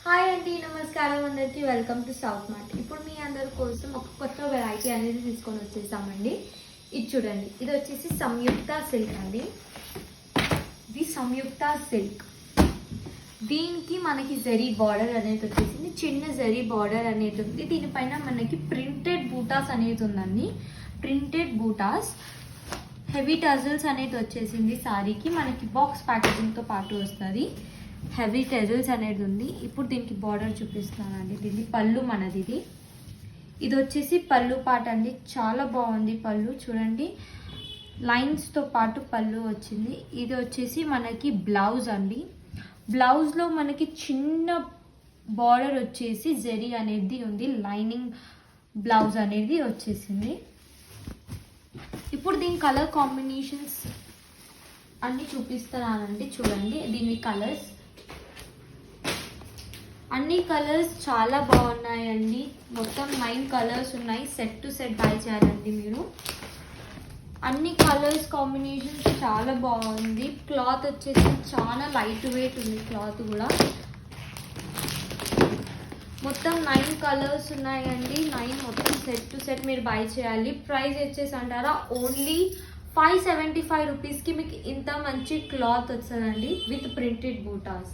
Hi అండి, నమస్కారం అందరికీ. Welcome to south mart. ఇప్పుడు మీ అందరి కోసం ఒక కొత్త వెరైటీ అనేది తీసుకొని వచ్చేసామండి. ఇది చూడండి, ఇది వచ్చేసి సంయుక్త సిల్క్ అండి. ఇది సంయుక్త సిల్క్. దీనికి మనకి జరీ బార్డర్ అనేది వచ్చేసింది, చిన్న జరీ బార్డర్ అనేది ఉంది. దీనిపైన మనకి ప్రింటెడ్ బూటాస్ అనేది ఉందండి. ప్రింటెడ్ బూటాస్, హెవీ టజల్స్ అనేది వచ్చేసింది. సారీకి మనకి బాక్స్ ప్యాకేజింగ్తో పాటు వస్తుంది. హెవీ టెజల్స్ అనేది ఉంది. ఇప్పుడు దీనికి బార్డర్ చూపిస్తున్నానండి. దీన్ని పళ్ళు మనది. ఇది వచ్చేసి పళ్ళు పాట అండి. చాలా బాగుంది పళ్ళు, చూడండి లైన్స్తో పాటు పళ్ళు వచ్చింది. ఇది వచ్చేసి మనకి బ్లౌజ్ అండి. బ్లౌజ్లో మనకి చిన్న బార్డర్ వచ్చేసి జరీ అనేది ఉంది. లైనింగ్ బ్లౌజ్ అనేది వచ్చేసింది. ఇప్పుడు దీని కలర్ కాంబినేషన్స్ అన్నీ చూపిస్తున్నానండి. చూడండి దీని కలర్స్, అన్ని కలర్స్ చాలా బాగున్నాయండి. మొత్తం 9 కలర్స్ ఉన్నాయి. సెట్ టు సెట్ బై చేయాలండి మీరు. అన్ని కలర్స్ కాంబినేషన్స్ చాలా బాగుంది. క్లాత్ వచ్చేసి చాలా లైట్ వెయిట్ ఉంది. క్లాత్ కూడా మొత్తం 9 కలర్స్ ఉన్నాయండి. 9 మొత్తం సెట్ టు సెట్ మీరు బై చేయాలి. ప్రైస్ వచ్చేసి అంటారా, ఓన్లీ 575 రూపీస్కి మీకు ఇంత మంచి క్లాత్ వస్తుందండి విత్ ప్రింటెడ్ బూటాస్.